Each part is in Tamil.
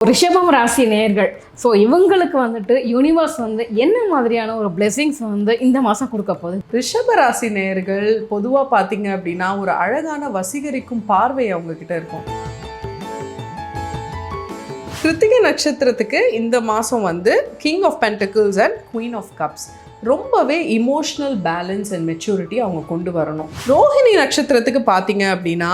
ரிஷபம் ராசி நேயர்கள். ஸோ இவங்களுக்கு வந்துட்டு யூனிவர்ஸ் வந்து என்ன மாதிரியான ஒரு பிளெஸிங்ஸ் வந்து இந்த மாதம் கொடுக்க போகுது? ரிஷப ராசி நேயர்கள் பொதுவாக பார்த்தீங்க அப்படின்னா ஒரு அழகான வசீகரிக்கும் பார்வை அவங்கக்கிட்ட இருக்கும். கிருத்திகை நட்சத்திரத்துக்கு இந்த மாதம் வந்து King of Pentacles and Queen of Cups ரொம்பவே இமோஷ்னல் பேலன்ஸ் அண்ட் மெச்சூரிட்டி அவங்க கொண்டு வரணும். ரோஹிணி நட்சத்திரத்துக்கு பார்த்தீங்க அப்படின்னா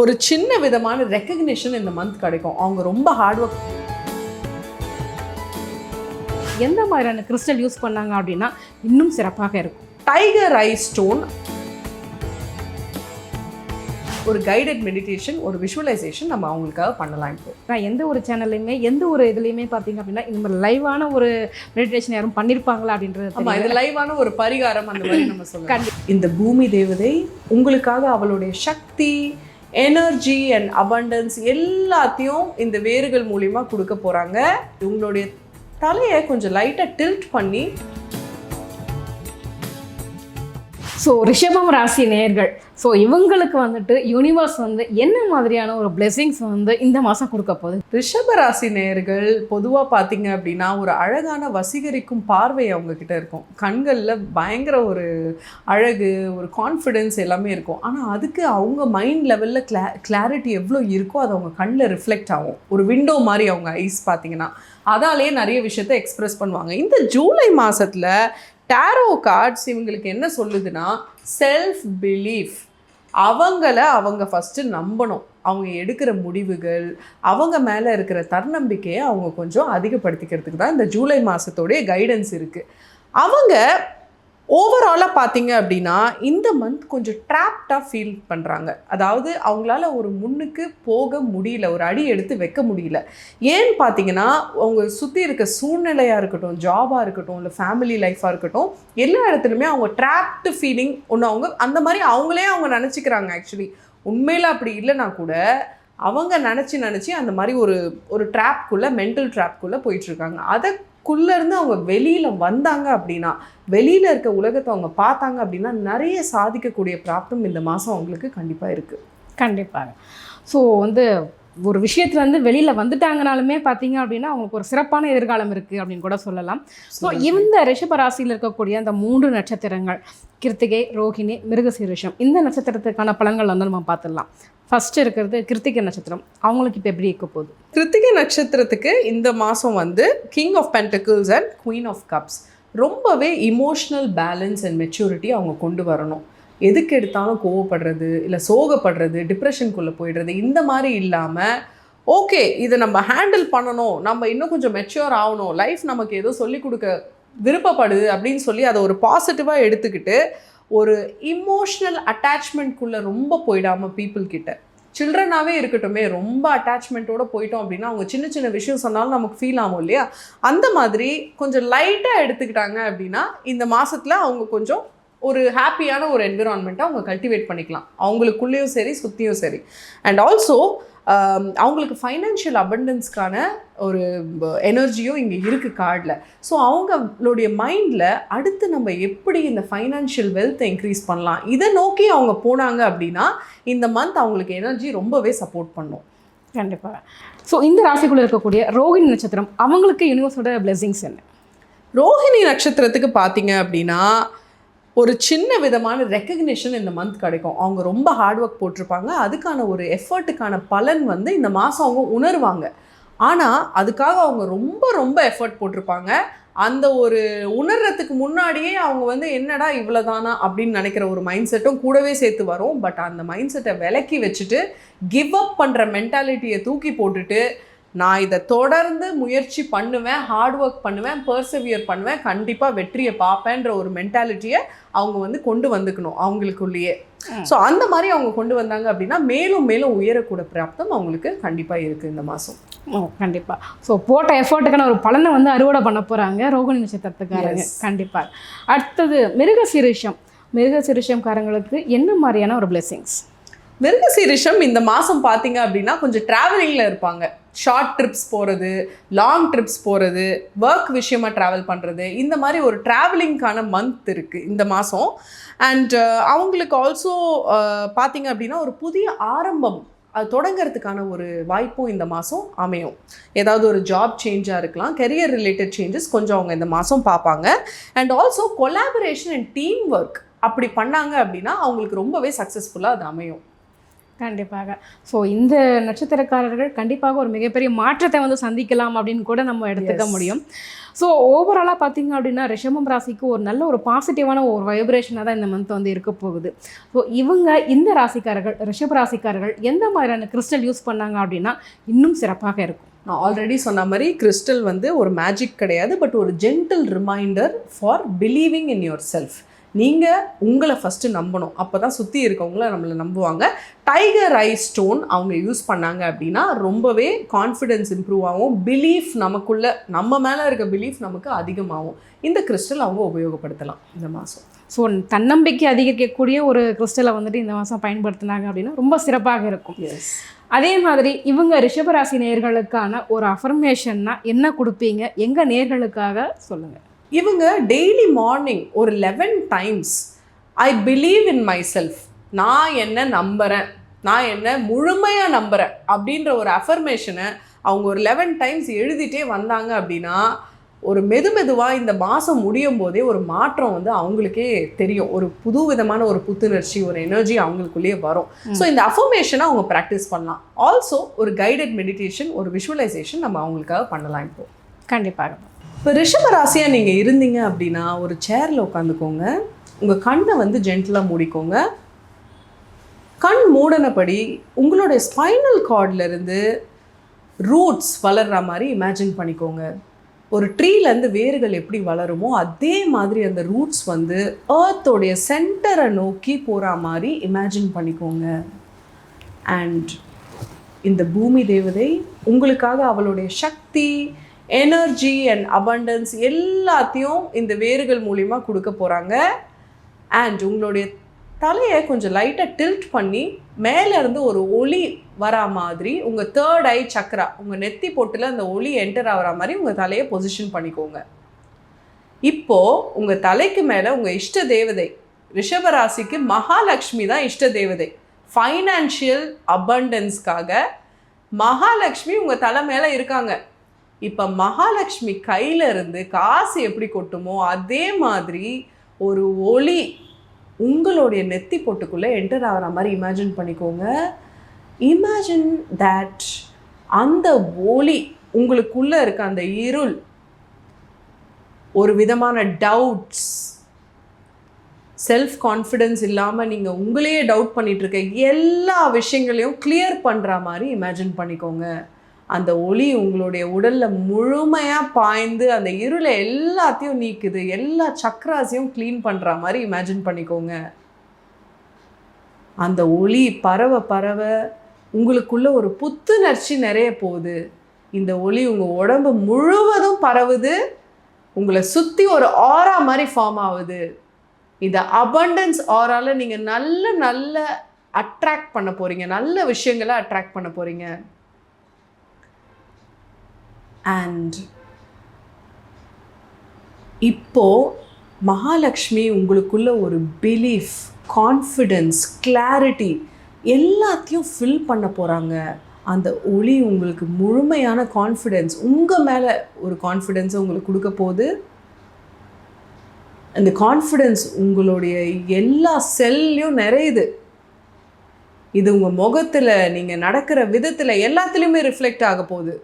ஒரு சின்ன விதமான ரெக்கக்னிஷன் இந்த மந்த் கிடைக்கும். அவங்க ரொம்ப ஹார்ட் ஒர்க். எந்த மாதிரியான கிறிஸ்டல் யூஸ் பண்ணாங்க அப்படின்னா இன்னும் சிறப்பாக இருக்கும்? டைகர் ஐ ஸ்டோன், ஒரு கைடட் மெடிடேஷன், ஒரு விஷுவலைசேஷன் நம்ம அவங்களுக்காக பண்ணலாம். இப்போ நான் எந்த ஒரு சேனல்லையுமே எந்த ஒரு இதுலேயுமே பார்த்தீங்க அப்படின்னா இந்த மாதிரி லைவான ஒரு மெடிடேஷன் யாரும் பண்ணியிருப்பாங்களா அப்படின்றது. ஆமாம், இது லைவான ஒரு பரிகாரம் அந்த மாதிரி நம்ம சொல்லலாம். இந்த பூமி தேவதை உங்களுக்காக அவளுடைய சக்தி, எனர்ஜி அண்ட் அபண்டன்ஸ் எல்லாத்தையும் இந்த வேர்கள் மூலிமா கொடுக்க போகிறாங்க. உங்களுடைய தலையை கொஞ்சம் லைட்டாக டில்ட் பண்ணி. ஸோ ரிஷபம் ராசி நேயர்கள், ஸோ இவங்களுக்கு வந்துட்டு யூனிவர்ஸ் வந்து என்ன மாதிரியான ஒரு பிளெஸிங்ஸ் வந்து இந்த மாதம் கொடுக்க போகுது? ரிஷப ராசி நேயர்கள் பொதுவாக பார்த்தீங்க அப்படின்னா ஒரு அழகான வசீகரிக்கும் பார்வை அவங்கக்கிட்ட இருக்கும். கண்களில் பயங்கர ஒரு அழகு, ஒரு கான்ஃபிடென்ஸ் எல்லாமே இருக்கும். ஆனால் அதுக்கு அவங்க மைண்ட் லெவலில் கிளாரிட்டி எவ்வளோ இருக்கோ அது அவங்க கண்ணில் ரிஃப்ளெக்ட் ஆகும். ஒரு விண்டோ மாதிரி அவங்க ஐஸ் பார்த்தீங்கன்னா அதாலேயே நிறைய விஷயத்தை எக்ஸ்ப்ரெஸ் பண்ணுவாங்க. இந்த ஜூலை மாதத்தில் டேரோ கார்ட்ஸ் இவங்களுக்கு என்ன சொல்லுதுன்னா, செல்ஃப் பிலீஃப். அவங்க ஃபஸ்ட்டு நம்பணும். அவங்க எடுக்கிற முடிவுகள், அவங்க மேலே இருக்கிற தன்னம்பிக்கையை அவங்க கொஞ்சம் அதிகப்படுத்திக்கிறதுக்கு தான் இந்த ஜூலை மாதத்தோடைய கைடன்ஸ் இருக்குது. அவங்க ஓவராலாக பார்த்தீங்க அப்படின்னா இந்த மந்த் கொஞ்சம் ட்ராப்டாக ஃபீல் பண்ணுறாங்க. அதாவது அவங்களால ஒரு முன்னுக்கு போக முடியல, ஒரு அடி எடுத்து வைக்க முடியல. ஏன்னு பார்த்தீங்கன்னா அவங்க சுற்றி இருக்க சூழ்நிலையாக இருக்கட்டும், ஜாபாக இருக்கட்டும், இல்லை ஃபேமிலி லைஃபாக இருக்கட்டும், எல்லா இடத்துலையுமே அவங்க ட்ராப்டு ஃபீலிங் ஒன்று அவங்க அந்த மாதிரி அவங்களே அவங்க நினச்சிக்கிறாங்க. ஆக்சுவலி உண்மையில் அப்படி இல்லைனா கூட அவங்க நினச்சி அந்த மாதிரி ஒரு ட்ராப்குள்ளே, மென்டல் ட்ராப்குள்ளே போயிட்டுருக்காங்க. அதுக்குள்ளேருந்து அவங்க வெளியில் வந்தாங்க அப்படின்னா, வெளியில் இருக்க உலகத்தை அவங்க பார்த்தாங்க அப்படின்னா நிறைய சாதிக்கக்கூடிய பிராப்தம் இந்த மாதம் அவங்களுக்கு கண்டிப்பாக இருக்குது. கண்டிப்பாக. ஸோ வந்து ஒரு விஷயத்துலேருந்து வெளியில் வந்துட்டாங்கனாலுமே பார்த்தீங்க அப்படின்னா அவங்களுக்கு ஒரு சிறப்பான எதிர்காலம் இருக்குது அப்படின்னு கூட சொல்லலாம். ஸோ இந்த ரிஷபராசியில் இருக்கக்கூடிய அந்த 3 நட்சத்திரங்கள் கிருத்திகை, ரோஹிணி, மிருகசீரிஷம், இந்த நட்சத்திரத்துக்கான பலன்கள் வந்து நம்ம பார்த்துடலாம். ஃபஸ்ட்டு இருக்கிறது கிருத்திகை நட்சத்திரம். அவங்களுக்கு இப்போ எப்படி இருக்க போகுது? கிருத்திகை நட்சத்திரத்துக்கு இந்த மாதம் வந்து King of Pentacles and Queen of Cups ரொம்பவே இமோஷ்னல் பேலன்ஸ் அண்ட் மெச்சூரிட்டி அவங்க கொண்டு வரணும். எதுக்கு எடுத்தாலும் கோவப்படுறது, இல்லை சோகப்படுறது, டிப்ரெஷனுக்குள்ளே போயிடுறது, இந்த மாதிரி இல்லாமல் ஓகே இதை நம்ம ஹேண்டில் பண்ணணும், நம்ம இன்னும் கொஞ்சம் மெச்சூர் ஆகணும், லைஃப் நமக்கு ஏதோ சொல்லிக் கொடுக்க விருப்பப்படுது அப்படின்னு சொல்லி அதை ஒரு பாசிட்டிவாக எடுத்துக்கிட்டு ஒரு இமோஷ்னல் அட்டாச்மெண்ட்குள்ளே ரொம்ப போயிடாமல் பீப்புள்கிட்ட, சில்ட்ரனாகவே இருக்கட்டுமே, ரொம்ப அட்டாச்மெண்ட்டோடு போயிட்டோம் அப்படின்னா அவங்க சின்ன சின்ன விஷயம் சொன்னாலும் நமக்கு ஃபீல் ஆகும் இல்லையா? அந்த மாதிரி கொஞ்சம் லைட்டாக எடுத்துக்கிட்டாங்க அப்படின்னா இந்த மாதத்தில் அவங்க கொஞ்சம் ஒரு ஹாப்பியான ஒரு என்விரான்மெண்ட்டை அவங்க கல்டிவேட் பண்ணிக்கலாம், அவங்களுக்குள்ளேயும் சரி சுற்றியும் சரி. அண்ட் ஆல்சோ அவங்களுக்கு ஃபைனான்ஷியல் அபண்டன்ஸ்க்கான ஒரு எனர்ஜியும் இங்கே இருக்குது கார்டில். ஸோ அவங்களுடைய மைண்டில் அடுத்து நம்ம எப்படி இந்த ஃபைனான்ஷியல் வெல்த்தை இன்க்ரீஸ் பண்ணலாம், இதை நோக்கி அவங்க போனாங்க அப்படின்னா இந்த மந்த் அவங்களுக்கு எனர்ஜி ரொம்பவே சப்போர்ட் பண்ணும். கண்டிப்பாக. ஸோ இந்த ராசிக்குள்ளே இருக்கக்கூடிய ரோஹிணி நட்சத்திரம், அவங்களுக்கு யூனிவர்ஸோட பிளெஸிங்ஸ் என்ன? ரோஹிணி நட்சத்திரத்துக்கு பார்த்தீங்க அப்படின்னா ஒரு சின்ன விதமான ரெக்கக்னிஷன் இந்த மந்த் கிடைக்கும். அவங்க ரொம்ப ஹார்ட் ஒர்க் போட்டிருப்பாங்க, அதுக்கான ஒரு எஃபர்ட்டுக்கான பலன் வந்து இந்த மாதம் அவங்க உணர்வாங்க. ஆனால் அதுக்காக அவங்க ரொம்ப எஃபர்ட் போட்டிருப்பாங்க. அந்த ஒரு உணர்றதுக்கு முன்னாடியே அவங்க வந்து என்னடா இவ்வளோதானா அப்படின்னு நினைக்கிற ஒரு மைண்ட் செட்டும் கூடவே சேர்த்து வரும். பட் அந்த மைண்ட் செட்டை விலக்கி வச்சுட்டு கிவ் அப் பண்ணுற மென்டாலிட்டியை தூக்கி போட்டுட்டு நான் இதை தொடர்ந்து முயற்சி பண்ணுவேன், ஹார்ட் ஒர்க் பண்ணுவேன், பர்சவியர் பண்ணுவேன், கண்டிப்பாக வெற்றியை பார்ப்பேன்ற ஒரு மென்டாலிட்டியை அவங்க வந்து கொண்டு வந்துக்கணும் அவங்களுக்குள்ளேயே. ஸோ அந்த மாதிரி அவங்க கொண்டு வந்தாங்க அப்படின்னா மேலும் உயரக்கூட பிராப்தம் அவங்களுக்கு கண்டிப்பாக இருக்குது இந்த மாதம். கண்டிப்பாக. ஸோ போட்ட எஃபர்ட்டுக்கான ஒரு பலனை வந்து அறுவடை பண்ண போகிறாங்க ரோகிணி நட்சத்திரத்துக்காரங்க. கண்டிப்பாக. அடுத்தது மிருகசீரிஷம்காரங்களுக்கு என்ன மாதிரியான ஒரு பிளெஸிங்ஸ்? மிருகசீரிஷம் இந்த மாதம் பார்த்தீங்க அப்படின்னா கொஞ்சம் ட்ராவலிங்கில் இருப்பாங்க. ஷார்ட் ட்ரிப்ஸ் போகிறது, லாங் ட்ரிப்ஸ் போகிறது, ஒர்க் விஷயமாக ட்ராவல் பண்ணுறது, இந்த மாதிரி ஒரு ட்ராவலிங்க்கான மந்த் இருக்குது இந்த மாதம். அண்ட் அவங்களுக்கு ஆல்சோ பார்த்தீங்க அப்படின்னா ஒரு புதிய ஆரம்பம் அது தொடங்கிறதுக்கான ஒரு வாய்ப்பும் இந்த மாதம் அமையும். ஏதாவது ஒரு ஜாப் சேஞ்சாக இருக்கலாம், கெரியர் ரிலேட்டட் சேஞ்சஸ் கொஞ்சம் அவங்க இந்த மாதம் பார்ப்பாங்க. And also collaboration and team work அப்படி பண்ணாங்க அப்படின்னா அவங்களுக்கு ரொம்பவே சக்ஸஸ்ஃபுல்லாக அது அமையும். கண்டிப்பாக. ஸோ இந்த நட்சத்திரக்காரர்கள் கண்டிப்பாக ஒரு மிகப்பெரிய மாற்றத்தை வந்து சந்திக்கலாம் அப்படின்னு கூட நம்ம எடுத்துக்க முடியும். ஸோ ஓவராலாக பார்த்தீங்க அப்படின்னா ரிஷபம் ராசிக்கு ஒரு நல்ல ஒரு பாசிட்டிவான ஒரு வைப்ரேஷனாக தான் இந்த மந்த் வந்து இருக்க போகுது. ஸோ இவங்க இந்த ராசிக்காரர்கள் ரிஷப ராசிக்காரர்கள் எந்த மாதிரியான கிறிஸ்டல் யூஸ் பண்ணாங்க அப்படின்னா இன்னும் சிறப்பாக இருக்கும்? நான் ஆல்ரெடி சொன்ன மாதிரி கிறிஸ்டல் வந்து ஒரு மேஜிக் கிடையாது, பட் ஒரு gentle reminder for believing in yourself. நீங்கள் உங்களை ஃபஸ்ட்டு நம்பணும், அப்போ தான் சுற்றி இருக்கவங்கள நம்மளை நம்புவாங்க. டைகர் ஐ ஸ்டோன் அவங்க யூஸ் பண்ணாங்க அப்படின்னா ரொம்பவே கான்ஃபிடென்ஸ் இம்ப்ரூவ் ஆகும், பிலீஃப் நமக்குள்ளே நம்ம மேலே இருக்க பிலீஃப் நமக்கு அதிகமாகும். இந்த கிறிஸ்டல் அவங்க உபயோகப்படுத்தலாம் இந்த மாதம். ஸோ தன்னம்பிக்கை அதிகரிக்கக்கூடிய ஒரு கிறிஸ்டலை வந்துட்டு இந்த மாதம் பயன்படுத்தினாங்க அப்படின்னா ரொம்ப சிறப்பாக இருக்கும். எஸ். அதே மாதிரி இவங்க ரிஷபராசி நேயர்களுக்கான ஒரு அஃபர்மேஷன்னா என்ன கொடுப்பீங்க? எங்கள் நேயர்களுக்காக சொல்லுங்கள். இவங்க டெய்லி மார்னிங் ஒரு 11 times I believe in my self, நான் என்ன நம்புகிறேன், நான் என்ன முழுமையாக நம்புகிறேன் அப்படின்ற ஒரு அஃபர்மேஷனை அவங்க ஒரு 11 டைம்ஸ் எழுதிட்டே வந்தாங்க அப்படின்னா ஒரு மெதுவாக இந்த மாதம் முடியும் போதே ஒரு மாற்றம் வந்து அவங்களுக்கே தெரியும். ஒரு புது விதமான ஒரு புத்துணர்ச்சி, ஒரு எனர்ஜி அவங்களுக்குள்ளேயே வரும். ஸோ இந்த அஃபர்மேஷனை அவங்க ப்ராக்டிஸ் பண்ணலாம். ஆல்சோ ஒரு கைடட் மெடிடேஷன், ஒரு விஷுவலைசேஷன் நம்ம அவங்களுக்காக பண்ணலாம். இப்போது கண்டிப்பாக இப்போ ரிஷப ராசியாக நீங்கள் இருந்தீங்க அப்படின்னா ஒரு சேரில் உட்காந்துக்கோங்க, உங்கள் கண்ணை வந்து ஜென்டலாக மூடிக்கோங்க. கண் மூடனபடி உங்களுடைய ஸ்பைனல் கார்ட்லேருந்து ரூட்ஸ் வளர்கிற மாதிரி இமேஜின் பண்ணிக்கோங்க. ஒரு ட்ரீலேருந்து வேர்கள் எப்படி வளருமோ அதே மாதிரி அந்த ரூட்ஸ் வந்து ஏர்த்தோடைய சென்டரை நோக்கி போகிற மாதிரி இமேஜின் பண்ணிக்கோங்க. அண்ட் இந்த பூமி தேவதை உங்களுக்காக அவளுடைய சக்தி, எனர்ஜி அண்ட் அபண்டன்ஸ் எல்லாத்தையும் இந்த வேர்கள் மூலிமா கொடுக்க போகிறாங்க. அண்ட் உங்களுடைய தலையை கொஞ்சம் லைட்டாக டில்ட் பண்ணி மேலேருந்து ஒரு ஒளி வரா மாதிரி உங்கள் 3rd ஐ சக்ரா, உங்கள் நெத்தி பொட்டில் அந்த ஒளி என்டர் ஆகிற மாதிரி உங்கள் தலையை பொசிஷன் பண்ணிக்கோங்க. இப்போது உங்கள் தலைக்கு மேலே உங்கள் இஷ்ட தேவதை, ரிஷபராசிக்கு மகாலட்சுமி தான் இஷ்ட தேவதை. ஃபைனான்ஷியல் அபண்டன்ஸ்க்காக மகாலட்சுமி உங்கள் தலை மேலே இருக்காங்க. இப்போ மகாலட்சுமி கையில் இருந்து காசு எப்படி கொட்டுமோ அதே மாதிரி ஒரு ஒளி உங்களுடைய நெத்தி பொட்டுக்குள்ளே என்டர் ஆகிற மாதிரி இமேஜின் பண்ணிக்கோங்க. இமேஜின் தட் அந்த ஒளி உங்களுக்குள்ளே இருக்க அந்த இருள், ஒரு விதமான டவுட்ஸ், செல்ஃப் கான்ஃபிடென்ஸ் இல்லாமல் நீங்கள் உங்களையே டவுட் பண்ணிகிட்டு இருக்க எல்லா விஷயங்களையும் கிளியர் பண்ணுற மாதிரி இமேஜின் பண்ணிக்கோங்க. அந்த ஒளி உங்களுடைய உடலில் முழுமையாக பாய்ந்து அந்த இருளை எல்லாத்தையும் நீக்குது, எல்லா சக்ராஸையும் க்ளீன் பண்ணுற மாதிரி இமேஜின் பண்ணிக்கோங்க. அந்த ஒளி பரவ பரவ உங்களுக்குள்ள ஒரு புத்துணர்ச்சி நிறைய போகுது. இந்த ஒளி உங்கள் உடம்பு முழுவதும் பரவுது, உங்களை சுற்றி ஒரு ஆரா மாதிரி ஃபார்ம் ஆகுது. இந்த அபண்டன்ஸ் ஆரால நீங்கள் நல்ல அட்ராக்ட் பண்ண போகிறீங்க, நல்ல விஷயங்களை அட்ராக்ட் பண்ண போகிறீங்க. அண்ட் இப்போ மகாலட்சுமி உங்களுக்குள்ள ஒரு பிலீஃப், கான்ஃபிடென்ஸ், கிளாரிட்டி எல்லாத்தையும் ஃபில் பண்ண போகிறாங்க. அந்த ஒளி உங்களுக்கு முழுமையான கான்ஃபிடென்ஸ், உங்கள் மேலே ஒரு கான்ஃபிடென்ஸை உங்களுக்கு கொடுக்க போகுது. அந்த கான்ஃபிடென்ஸ் உங்களுடைய எல்லா செல்லையும் நிறையுது. இது உங்கள் முகத்தில், நீங்கள் நடக்கிற விதத்தில் எல்லாத்துலேயுமே ரிஃப்ளெக்ட் ஆக போகுது.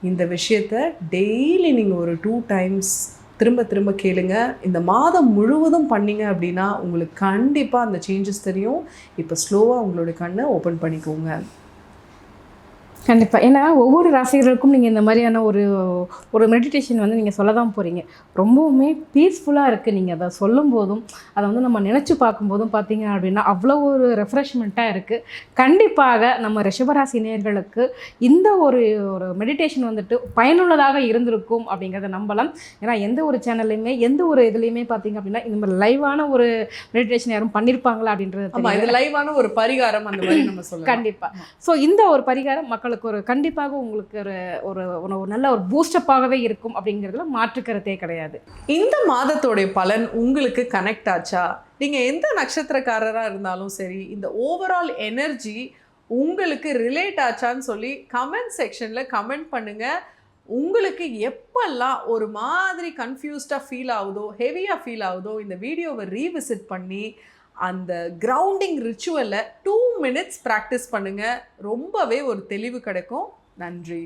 இந்த விஷயத்தை டெய்லி நீங்கள் ஒரு 2 டைம்ஸ் திரும்ப கேளுங்க. இந்த மாதம் முழுவதும் பண்ணிங்க அப்படின்னா உங்களுக்கு கண்டிப்பாக அந்த சேஞ்சஸ் தெரியும். இப்போ ஸ்லோவாக உங்களோட கண்ணை ஓப்பன் பண்ணிக்கோங்க. கண்டிப்பாக. ஏன்னா ஒவ்வொரு ராசிகளுக்கும் நீங்கள் இந்த மாதிரியான ஒரு மெடிடேஷன் வந்து நீங்கள் சொல்ல தான் போகிறீங்க. ரொம்பவுமே பீஸ்ஃபுல்லாக இருக்குது. நீங்கள் அதை சொல்லும் போதும் அதை வந்து நம்ம நினச்சி பார்க்கும்போதும் பார்த்தீங்க அப்படின்னா அவ்வளோ ஒரு ரெஃப்ரெஷ்மெண்ட்டாக இருக்குது. கண்டிப்பாக நம்ம ரிஷபராசி நேயர்களுக்கு இந்த ஒரு மெடிடேஷன் வந்துட்டு பயனுள்ளதாக இருந்திருக்கும் அப்படிங்கிறத நம்பலாம். ஏன்னா எந்த ஒரு சேனல்லையுமே எந்த ஒரு இதுலேயுமே பார்த்தீங்க அப்படின்னா இந்த மாதிரி லைவான ஒரு மெடிடேஷன் யாரும் பண்ணியிருப்பாங்க அப்படின்றது இது லைவான ஒரு பரிகாரம் அந்த மாதிரி நம்ம சொல்லலாம். கண்டிப்பாக. ஸோ இந்த ஒரு பரிகாரம் மக்கள் மக்களுக்கு ஒரு கண்டிப்பாக உங்களுக்கு ஒரு ஒரு ஒரு நல்ல ஒரு பூஸ்டப்பாகவே இருக்கும் அப்படிங்கிறதுல மாற்றுக்கிறதே கிடையாது. இந்த மாதத்தோடைய பலன் உங்களுக்கு கனெக்ட் ஆச்சா? நீங்கள் எந்த நட்சத்திரக்காரராக இருந்தாலும் சரி, இந்த ஓவரால் எனர்ஜி உங்களுக்கு ரிலேட் ஆச்சான்னு சொல்லி கமெண்ட் செக்ஷனில் கமெண்ட் பண்ணுங்கள். உங்களுக்கு எப்பெல்லாம் ஒரு மாதிரி கன்ஃபியூஸ்டாக ஃபீல் ஆகுதோ, ஹெவியாக ஃபீல் ஆகுதோ, இந்த வீடியோவை ரீவிசிட் பண்ணி அந்த கிரவுண்டிங் ரிச்சுவலை 2 minutes ப்ராக்டிஸ் பண்ணுங்கள். ரொம்பவே ஒரு தெளிவு கிடைக்கும். நன்றி.